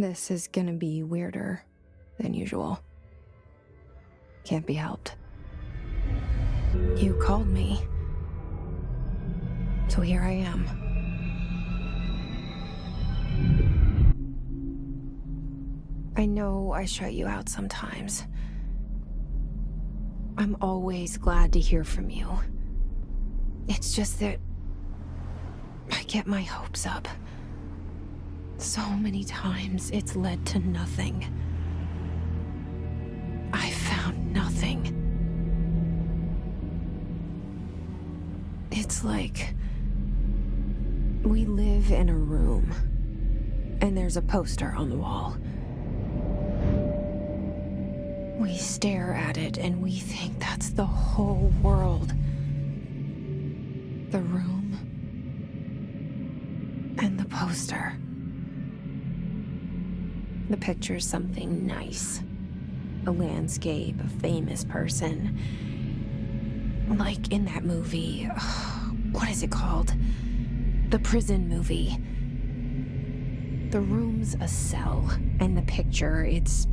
This is gonna be weirder than usual. Can't be helped. You called me. So here I am. I know I shut you out sometimes. I'm always glad to hear from you. It's just that I get my hopes up. So many times it's led to nothing. I found nothing. It's like we live in a room, and there's a poster on the wall. We stare at it and we think that's the whole world. The room and the poster. The picture's something nice. A landscape, a famous person. Like in that movie, what is it called? The prison movie. The room's a cell, and the picture, it's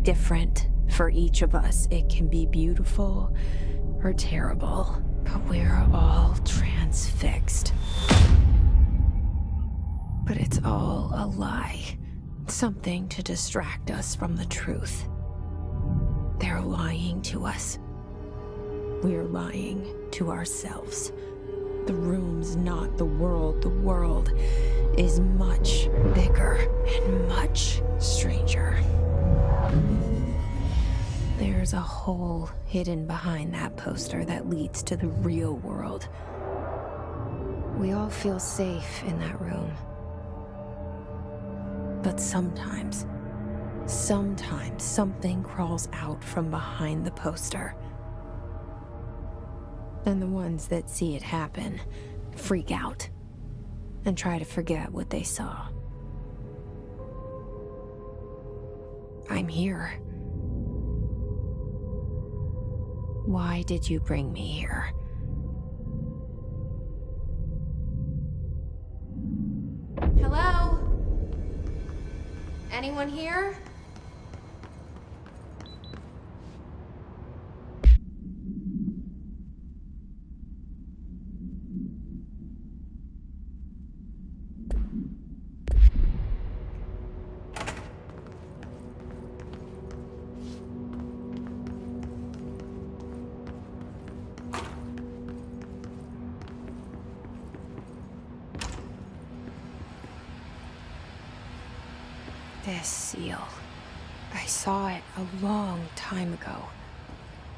different for each of us. It can be beautiful or terrible, but we're all transfixed. But it's all a lie. Something to distract us from the truth. They're lying to us. We're lying to ourselves. The room's not the world. The world is much bigger and much stranger. There's a hole hidden behind that poster that leads to the real world. We all feel safe in that room. But sometimes something crawls out from behind the poster. And the ones that see it happen freak out and try to forget what they saw. I'm here. Why did you bring me here? Hello? Anyone here? This seal. I saw it a long time ago.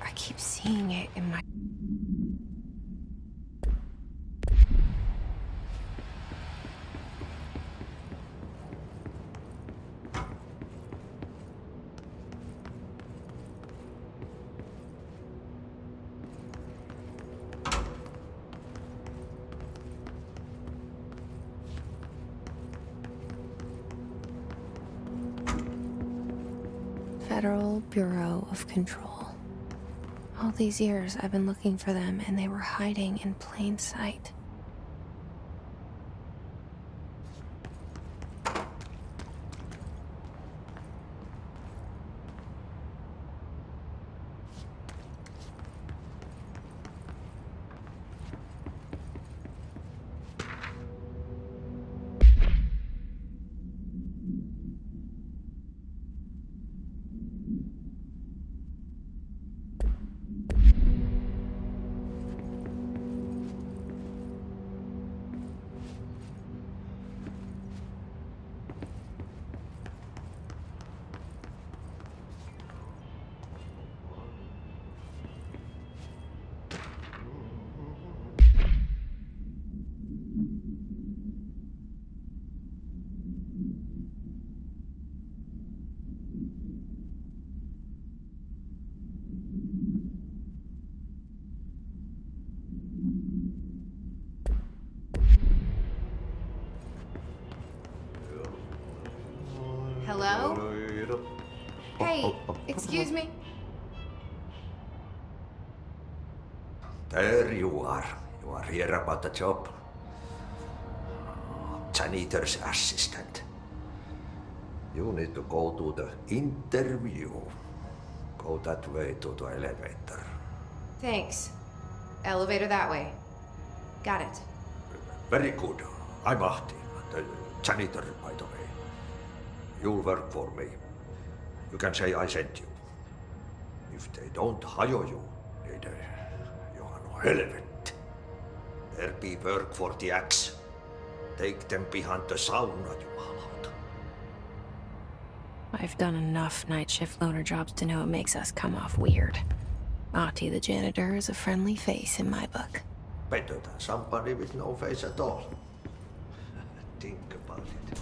I keep seeing it in my... Federal Bureau of Control. All these years I've been looking for them, and they were hiding in plain sight. Hello? Hey, excuse me? There you are. You are here about the job. Janitor's assistant. You need to go to the interview. Go that way to the elevator. Thanks. Elevator that way. Got it. Very good. I'm Ahti, the janitor, by the way. You'll work for me. You can say I sent you. If they don't hire you, you are no helvet. There be work for the axe. Take them behind the sauna, jumalauta. I've done enough night shift loner jobs to know it makes us come off weird. Ahti the janitor is a friendly face in my book. Better than somebody with no face at all. Think about it.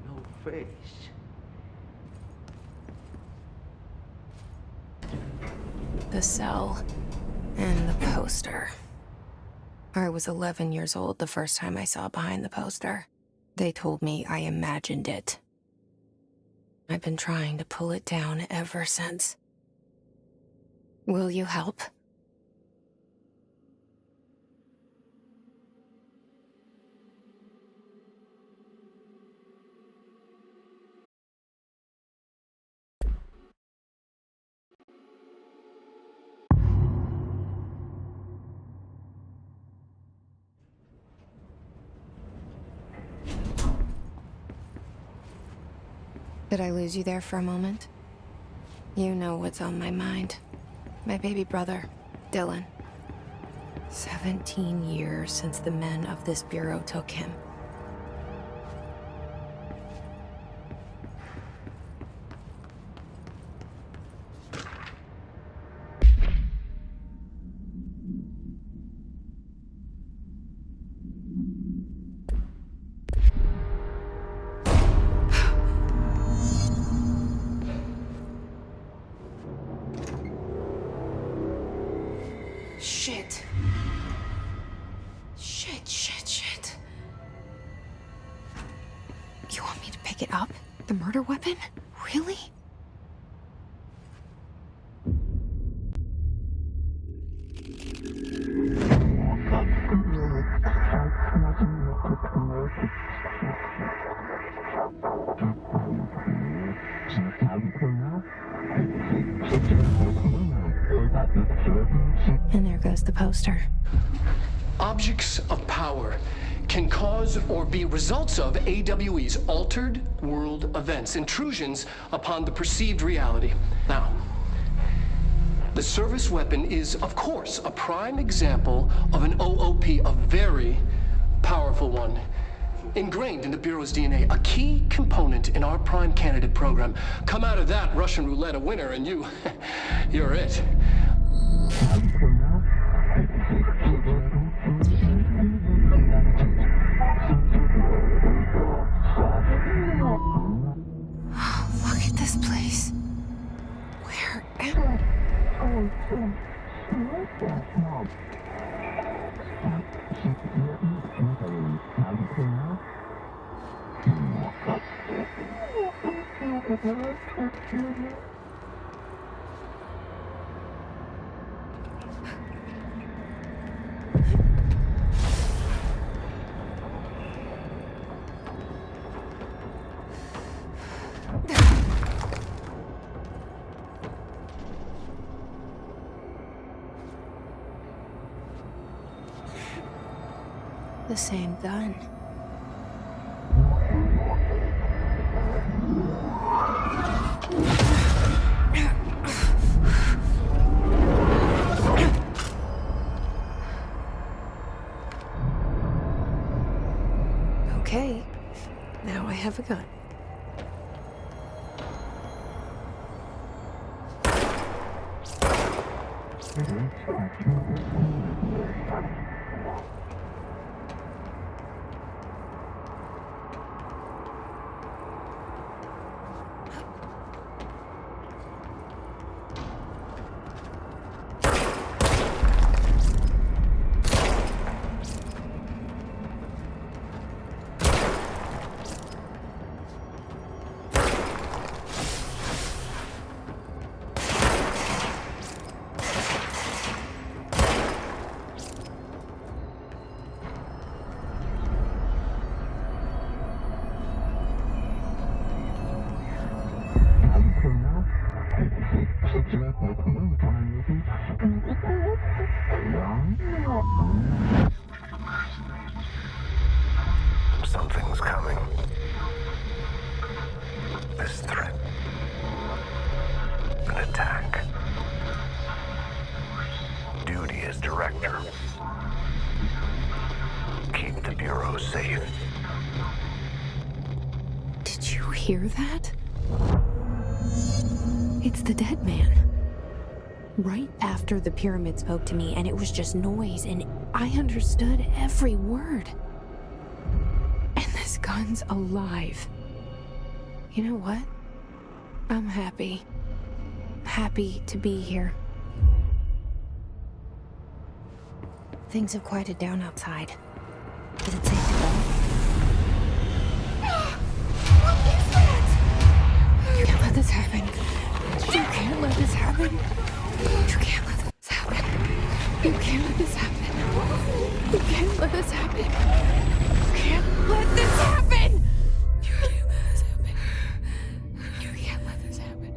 No face. The cell and the poster. I was 11 years old the first time I saw behind the poster. They told me I imagined it. I've been trying to pull it down ever since. Will you help? Did I lose you there for a moment? You know what's on my mind. My baby brother, Dylan. 17 years since the men of this bureau took him. Shit. Shit. You want me to pick it up? The murder weapon? Really? And there goes the poster. Objects of power can cause or be results of AWE's altered world events, intrusions upon the perceived reality. Now, the service weapon is, of course, a prime example of an OOP, a very powerful one. Ingrained in the Bureau's DNA, a key component in our prime candidate program. Come out of that Russian roulette a winner and you're it. Look at this place. Where am the same gun? Okay, now I have a gun. Something's coming. This threat. An attack. Duty as director. Keep the Bureau safe. Did you hear that? It's the dead man. Right after the pyramid spoke to me, and it was just noise, and I understood every word. And this gun's alive. You know what? I'm happy. Happy to be here. Things have quieted down outside. Is it safe to go? What is that? You can't let this happen. You can't let this happen. You can't let this happen. You can't let this happen. You can't let this happen. You can't let this happen. You can't let this happen. You can't let this happen.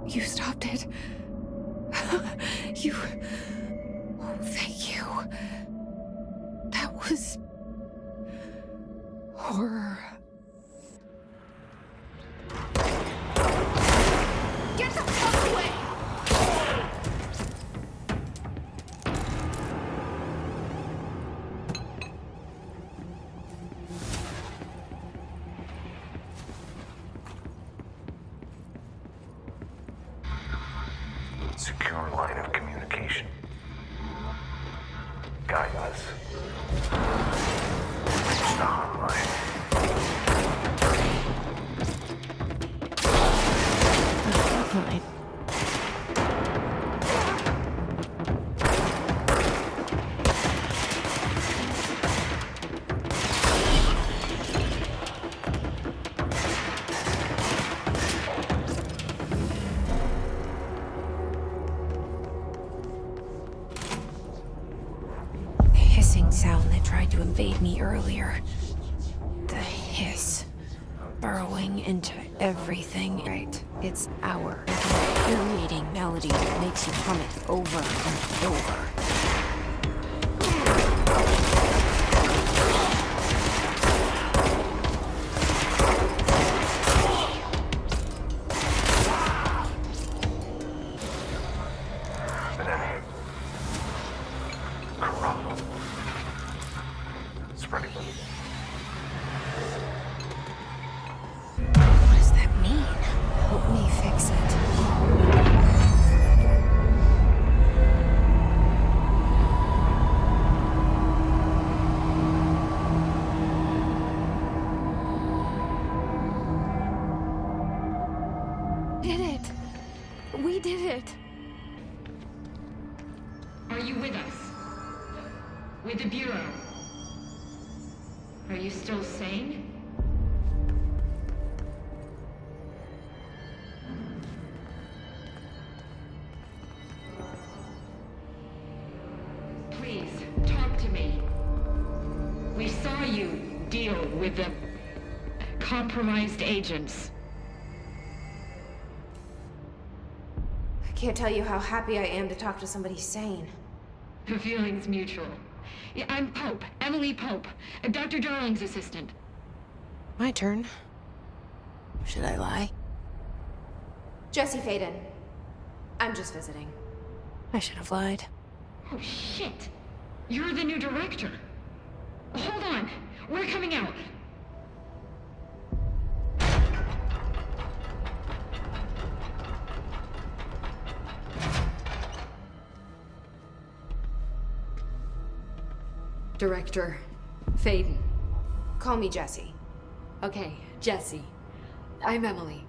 You stopped it. You... Oh, thank you. That was... horror. Get the fuck away! Secure line of communication. Guide us. Reach the hotline. Fine. The hissing sound that tried to invade me earlier. The hiss. Burrowing into everything. Right. It's our infuriating melody that makes you hum it over and over. An enemy. Corrupt. Spreading. What does that mean? Help me fix it. Did it! We did it! Are you with us? With the Bureau? Are you still sane? Please, talk to me. We saw you deal with the compromised agents. I can't tell you how happy I am to talk to somebody sane. The feeling's mutual. Yeah, I'm Pope, Emily Pope, Dr. Darling's assistant. My turn. Should I lie? Jesse Faden. I'm just visiting. I should have lied. Oh, shit. You're the new director. Hold on. We're coming out. Director Faden. Call me Jesse. Okay, Jesse. I'm Emily.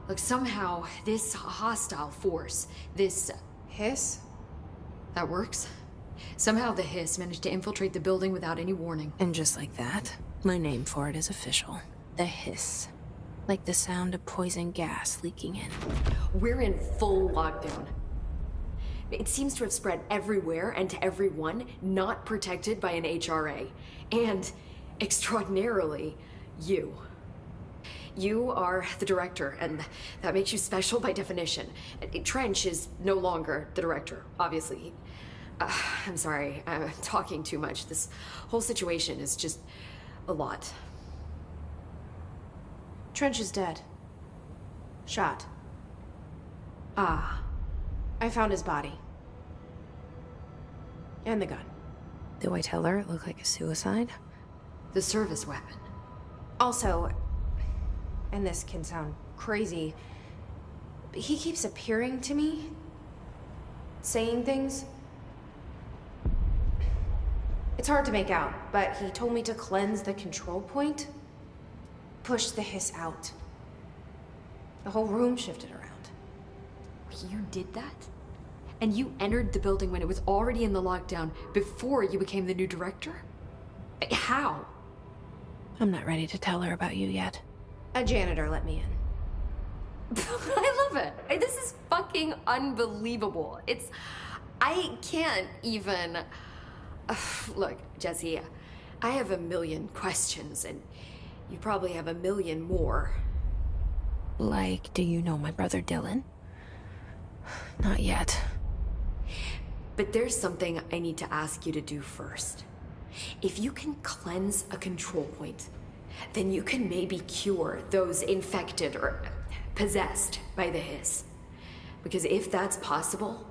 Look, somehow this hostile force, this... Hiss? that works? Somehow the Hiss managed to infiltrate the building without any warning. And just like that, my name for it is official. The hiss. Like the sound of poison gas leaking in. We're in full lockdown. It seems to have spread everywhere and to everyone not protected by an HRA. And, extraordinarily, you. You are the director, and that makes you special by definition. Trench is no longer the director, obviously. I'm sorry, I'm talking too much. This whole situation is just a lot. Trench is dead. Shot. Ah, I found his body. And the gun. Do I tell her it looked like a suicide? the service weapon. Also, and this can sound crazy, but he keeps appearing to me, saying things. It's hard to make out, but he told me to cleanse the control point, push the hiss out. The whole room shifted around. You did that? And you entered the building when it was already in the lockdown before you became the new director? How? I'm not ready to tell her about you yet. A janitor let me in. I love it. This is fucking unbelievable. I can't even... Look, Jesse, I have a million questions, and you probably have a million more. Like, do you know my brother Dylan? Not yet. But there's something I need to ask you to do first. If you can cleanse a control point, then you can maybe cure those infected or possessed by the hiss. Because if that's possible,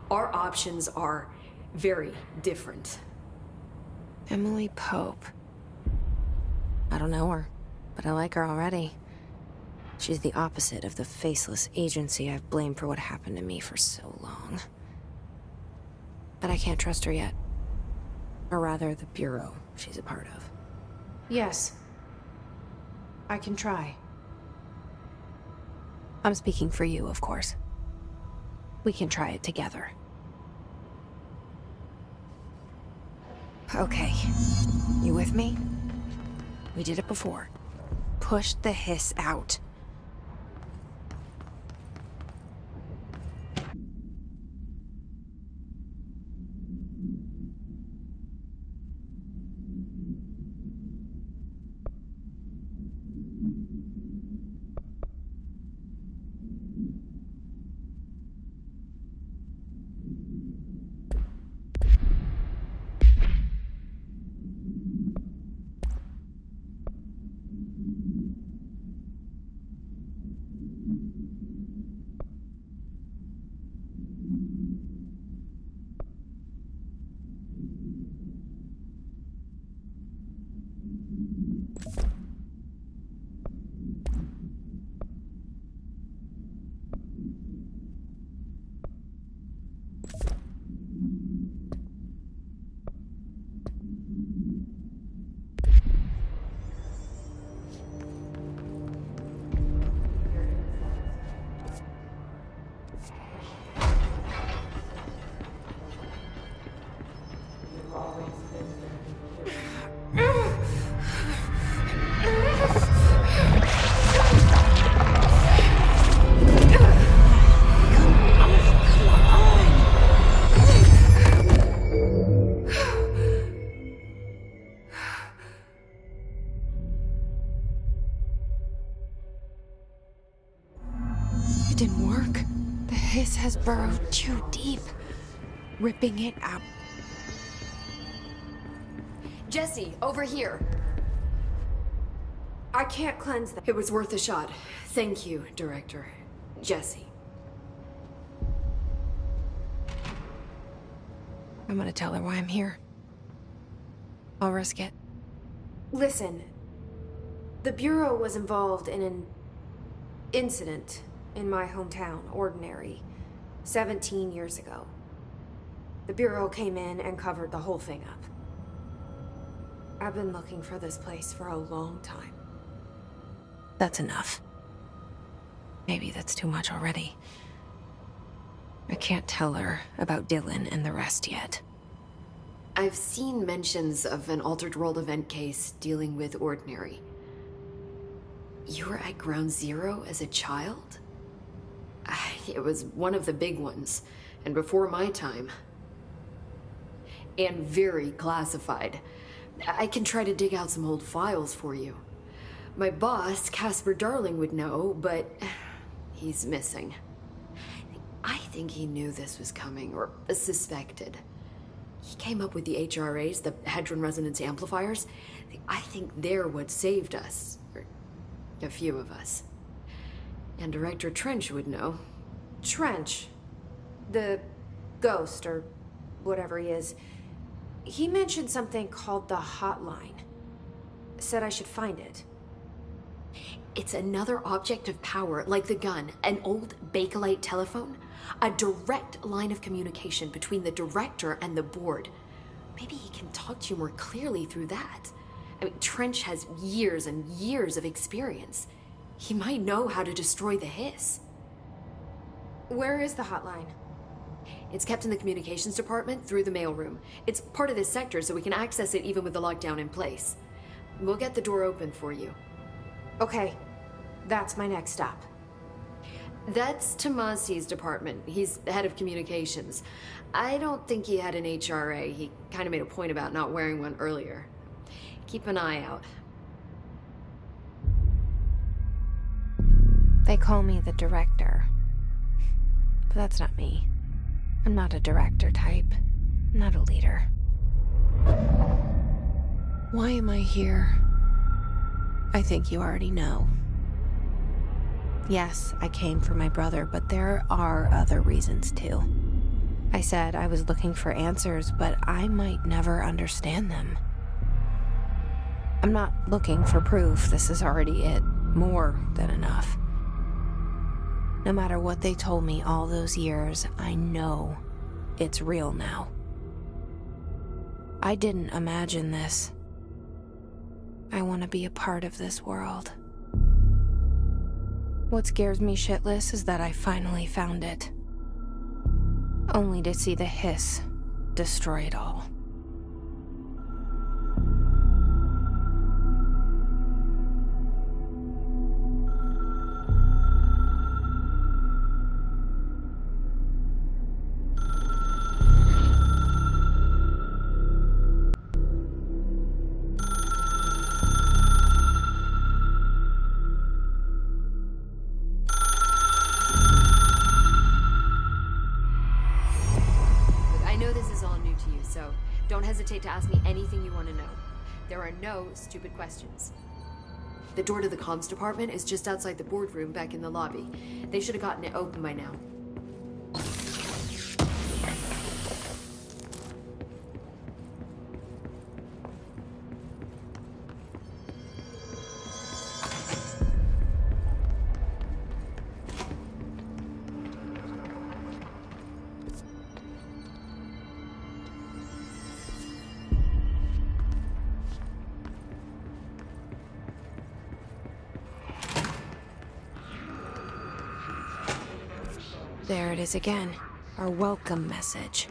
our options are very different. Emily Pope. I don't know her, but I like her already. She's the opposite of the faceless agency I've blamed for what happened to me for so long. But I can't trust her yet. Or rather, the Bureau she's a part of. Yes. I can try. I'm speaking for you, of course. We can try it together. Okay. You with me? We did it before. Push the hiss out. It didn't work. The hiss has burrowed too deep, ripping it out. Jesse, over here. I can't cleanse that. It was worth a shot. Thank you, Director. Jesse. I'm gonna tell her why I'm here. I'll risk it. Listen, the Bureau was involved in an incident in my hometown, Ordinary, 17 years ago. The Bureau came in and covered the whole thing up. I've been looking for this place for a long time. That's enough. Maybe that's too much already. I can't tell her about Dylan and the rest yet. I've seen mentions of an Altered World event case dealing with Ordinary. You were at Ground Zero as a child? It was one of the big ones, and before my time. And very classified. I can try to dig out some old files for you. My boss, Casper Darling, would know, but he's missing. I think he knew this was coming, or suspected. He came up with the HRAs, the Hadron Resonance Amplifiers. I think they're what saved us. Or a few of us. And Director Trench would know. Trench. The ghost, or whatever he is. He mentioned something called the Hotline. Said I should find it. It's another object of power, like the gun, an old Bakelite telephone. A direct line of communication between the director and the board. Maybe he can talk to you more clearly through that. I mean, Trench has years and years of experience. He might know how to destroy the Hiss. Where is the Hotline? It's kept in the communications department through the mailroom. It's part of this sector, so we can access it even with the lockdown in place. We'll get the door open for you. Okay, that's my next stop. That's Tomasi's department. He's the head of communications. I don't think he had an HRA. He kind of made a point about not wearing one earlier. Keep an eye out. They call me the director. But that's not me. I'm not a director type. I'm not a leader. Why am I here? I think you already know. Yes, I came for my brother, but there are other reasons too. I said I was looking for answers, but I might never understand them. I'm not looking for proof. This is already it. More than enough. No matter what they told me all those years, I know it's real now. I didn't imagine this. I want to be a part of this world. What scares me shitless is that I finally found it. Only to see the Hiss destroy it all. Don't hesitate to ask me anything you want to know. There are no stupid questions. The door to the comms department is just outside the boardroom back in the lobby. They should have gotten it open by now. There it is again. Our welcome message.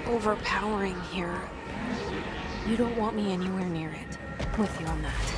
Overpowering here. You don't want me anywhere near it. I'm with you on that.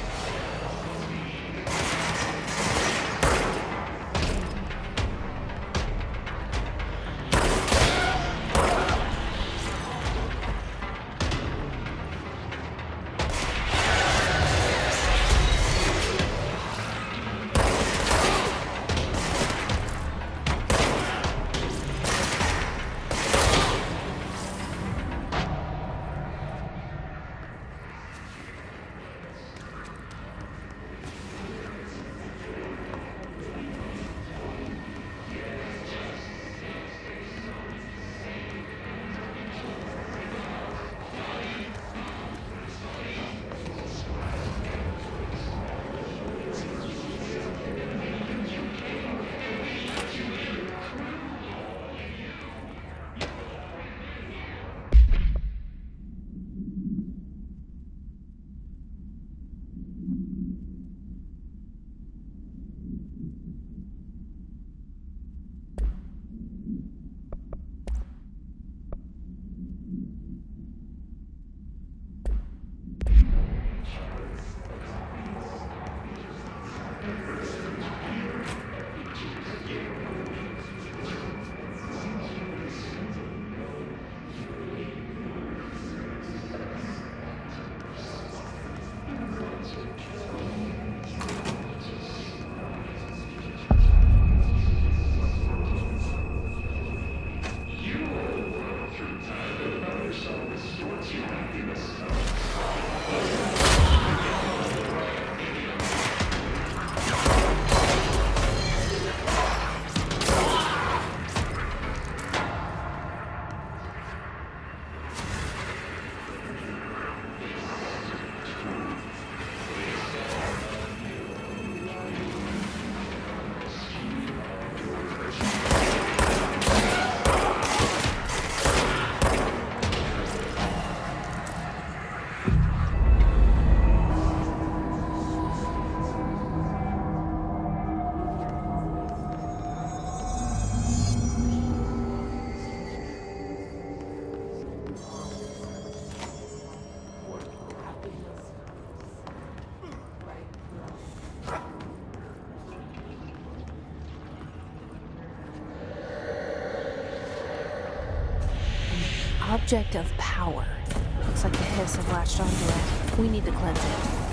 Object of power. Looks like the hiss have latched onto it. We need to cleanse it.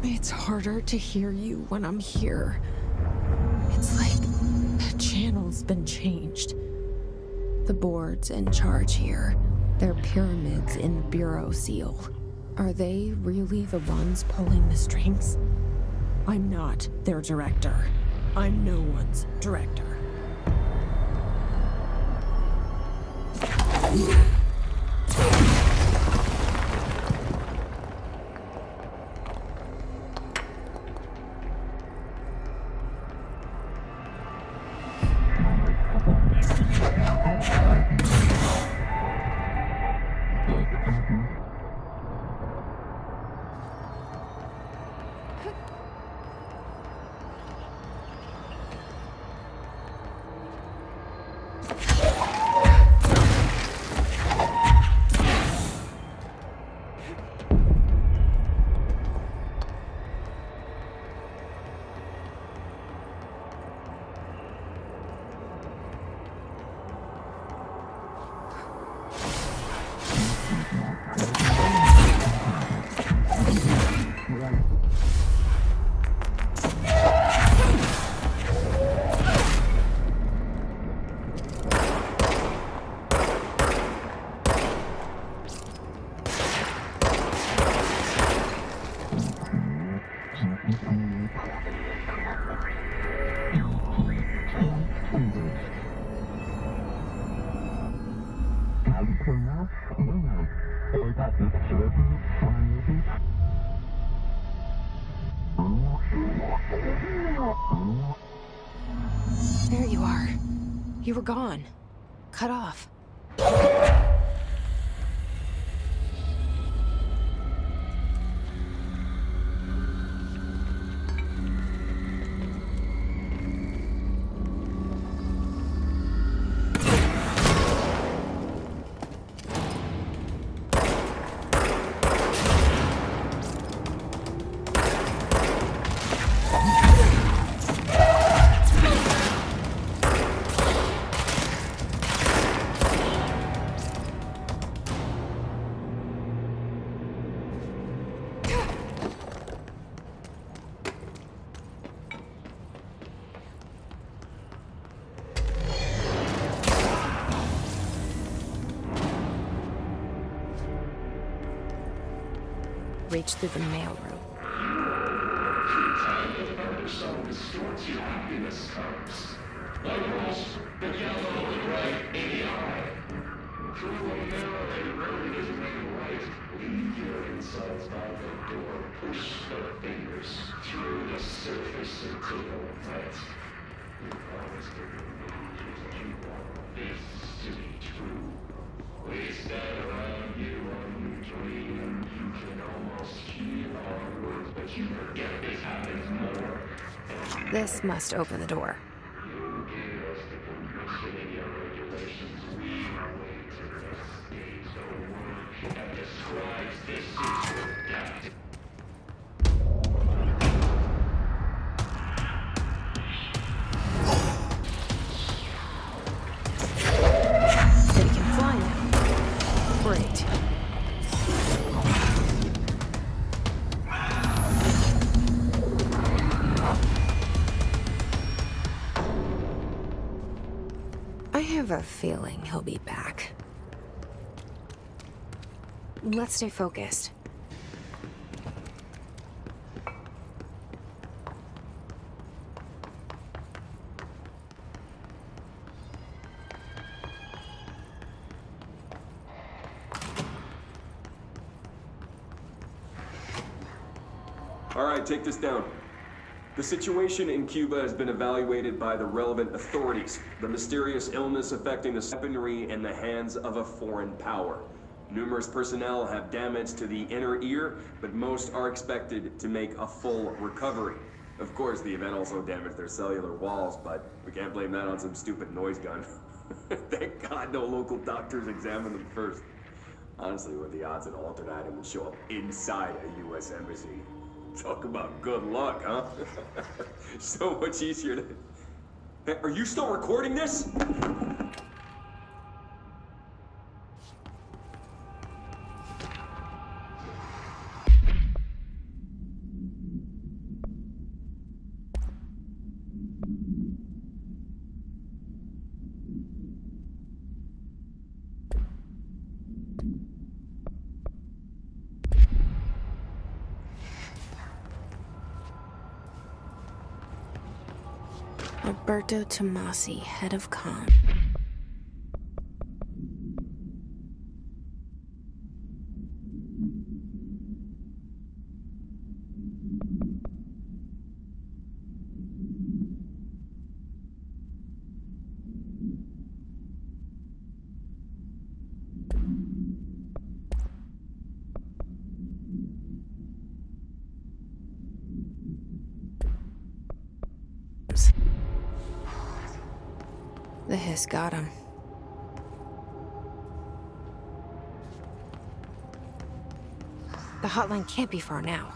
It's harder to hear you when I'm here. It's like the channel's been changed. The board's in charge here. They're pyramids in the Bureau seal. Are they really the ones pulling the strings? I'm not their director. I'm no one's director. There you are. You were gone. Cut off. Reach through the mailroom. This must open the door. They can fly now. Great. I have a feeling he'll be back. Let's stay focused. All right, take this down. The situation in Cuba has been evaluated by the relevant authorities. The mysterious illness affecting the weaponry in the hands of a foreign power. Numerous personnel have damage to the inner ear, but most are expected to make a full recovery. Of course, the event also damaged their cellular walls, but we can't blame that on some stupid noise gun. Thank God no local doctors examined them first. Honestly, what are the odds an alternate item would show up inside a U.S. embassy? Talk about good luck, huh? So much easier to... Hey, are you still recording this? Alberto Tomasi, head of comm. The hiss got him. The hotline can't be far now.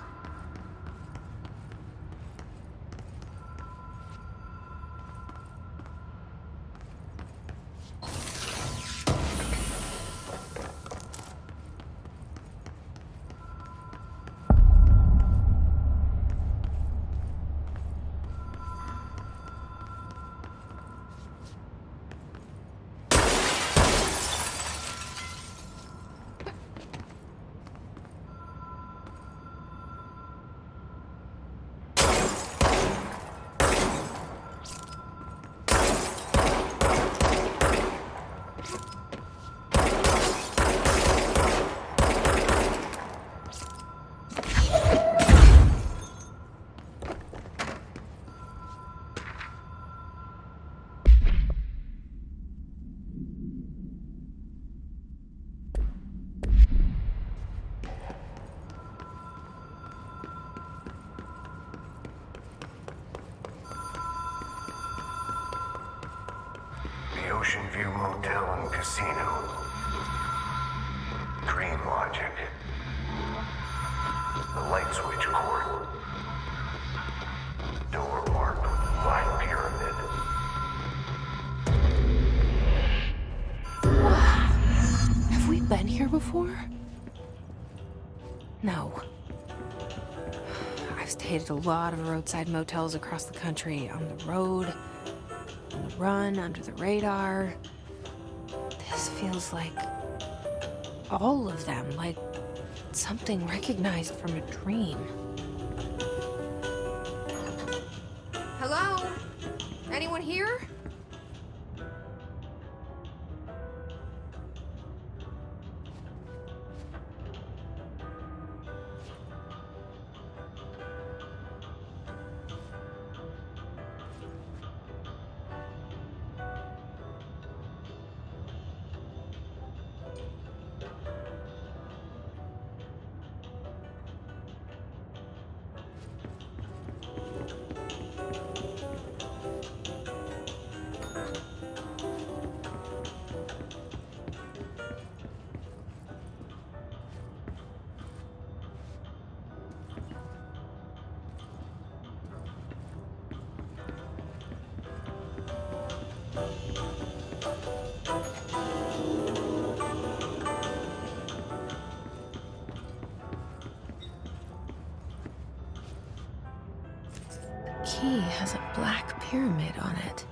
Ocean View Motel and Casino. Dream Logic. The light switch court. Door marked with the Black Pyramid. Have we been here before? No. I've stayed at a lot of roadside motels across the country, on the road, on the run, under the radar. This feels like all of them, like something recognized from a dream. Hello? Anyone here? Key has a black pyramid on it.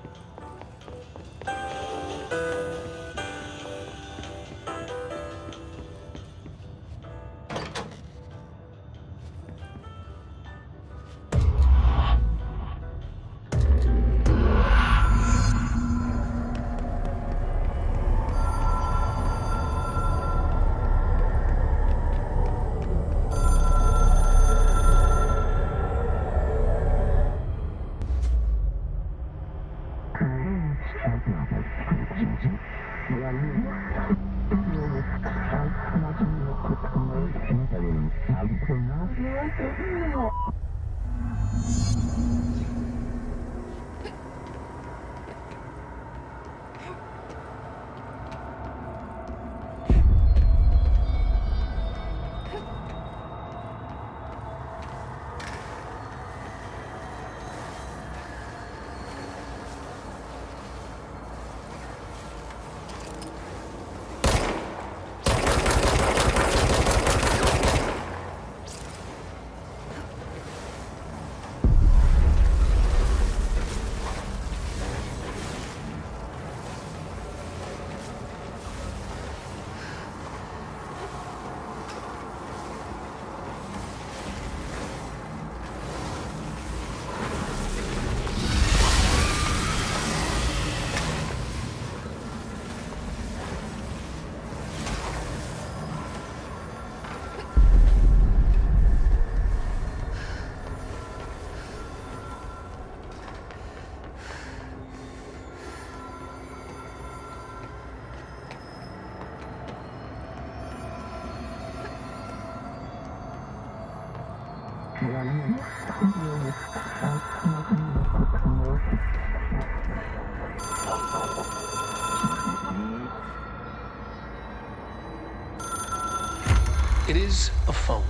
It is a phone.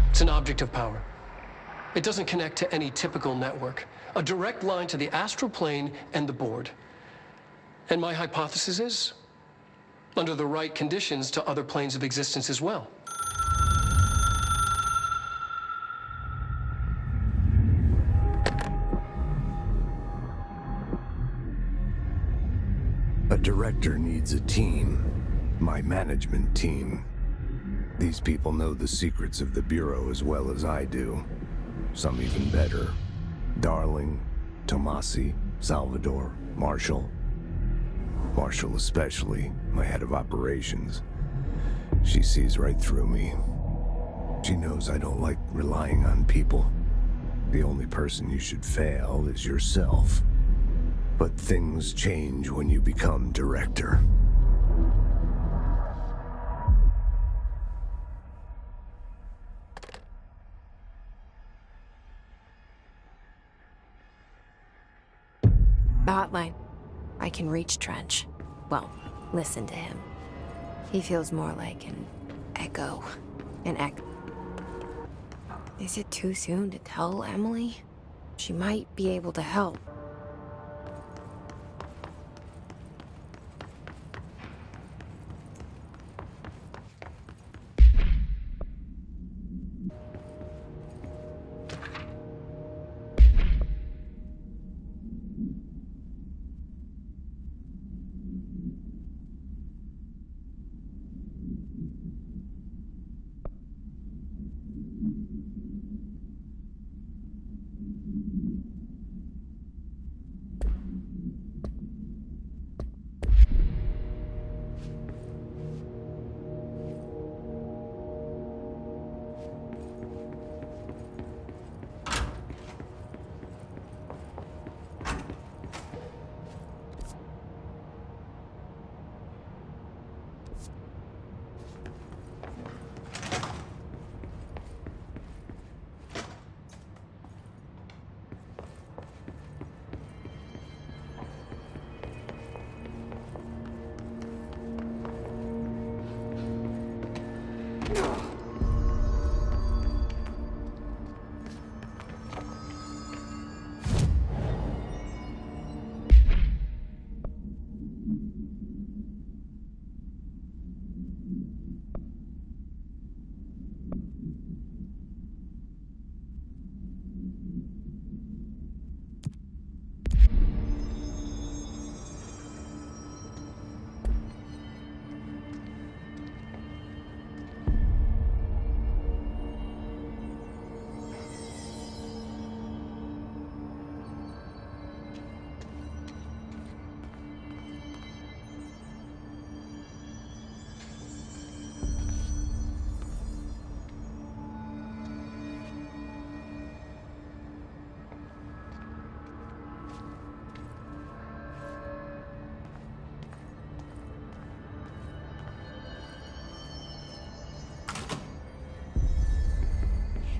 It's an object of power. It doesn't connect to any typical network. A direct line to the astral plane and the board. And my hypothesis is, under the right conditions, to other planes of existence as well. A director needs a team. My management team. These people know the secrets of the Bureau as well as I do. Some even better. Darling, Tomasi, Salvador, Marshall. Marshall especially, my head of operations. She sees right through me. She knows I don't like relying on people. The only person you should fail is yourself. But things change when you become director. The hotline. I can reach Trench. Well, listen to him. He feels more like an echo. An echo. Is it too soon to tell Emily? She might be able to help.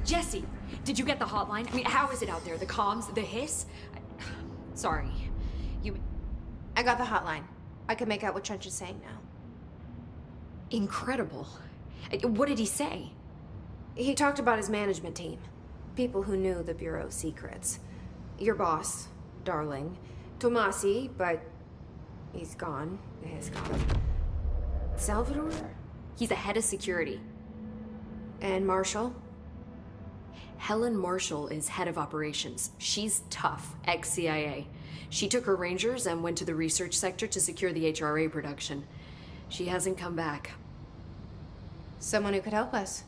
Jesse, did you get the hotline? I mean, how is it out there? The comms, the hiss? Sorry. I got the hotline. I can make out what Trench is saying now. Incredible. What did he say? He talked about his management team. People who knew the Bureau's secrets. Your boss, Darling. Tomasi, but he's gone. He's gone. Salvador? He's the head of security. And Marshall? Helen Marshall is head of operations. She's tough, ex-CIA. She took her Rangers and went to the research sector to secure the HRA production. She hasn't come back. Someone who could help us.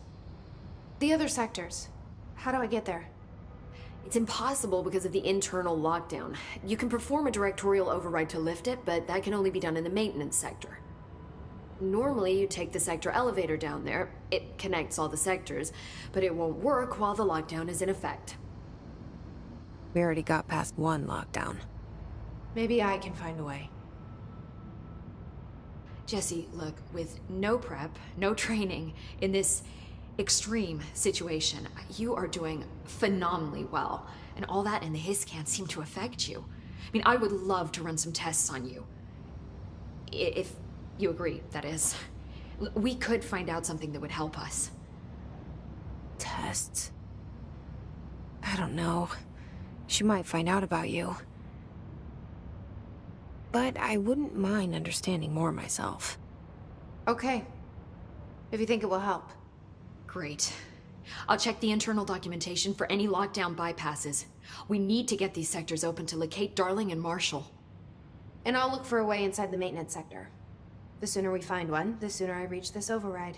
The other sectors. How do I get there? It's impossible because of the internal lockdown. You can perform a directorial override to lift it, but that can only be done in the maintenance sector. Normally, you take the sector elevator down there. It connects all the sectors, but it won't work while the lockdown is in effect. We already got past one lockdown. Maybe I can find a way. Jesse, look, with no prep, no training, in this extreme situation, you are doing phenomenally well. And all that and the hiss can't seem to affect you. I mean, I would love to run some tests on you. If you agree, that is. We could find out something that would help us. Tests? I don't know. She might find out about you. But I wouldn't mind understanding more myself. Okay. If you think it will help. Great. I'll check the internal documentation for any lockdown bypasses. We need to get these sectors open to locate Darling and Marshall. And I'll look for a way inside the maintenance sector. The sooner we find one, the sooner I reach this override.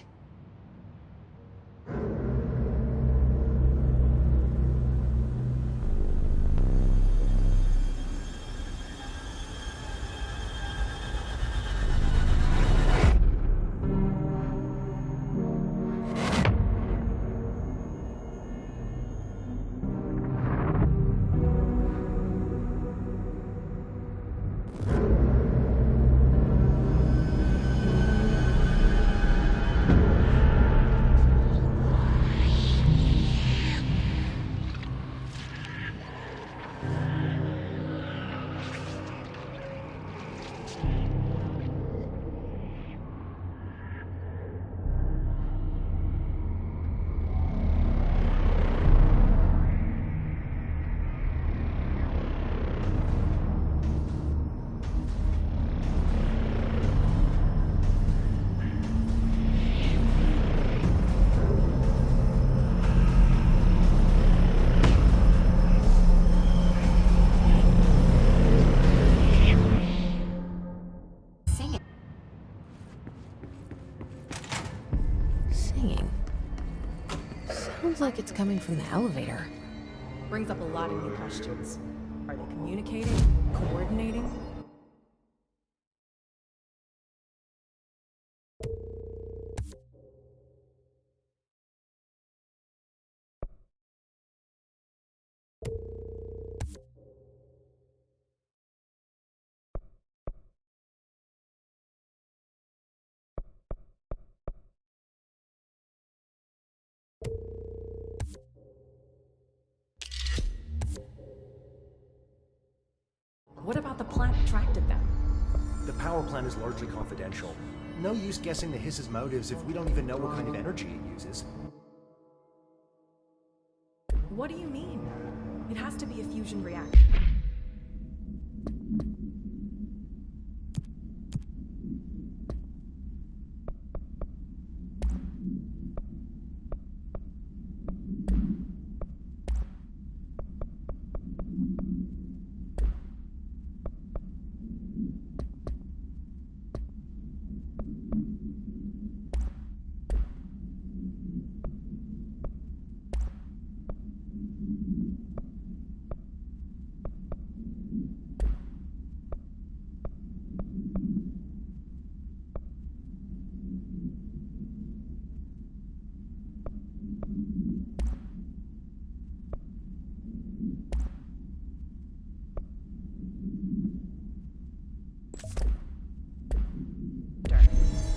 Sounds like it's coming from the elevator. Brings up a lot of new questions. Are they communicating? Coordinating? What about the plant attracted them? The power plant is largely confidential. No use guessing the Hiss's motives if we don't even know what kind of energy it uses. What do you mean? It has to be a fusion reactor.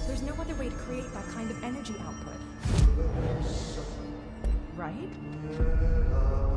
There's no other way to create that kind of energy output. Right?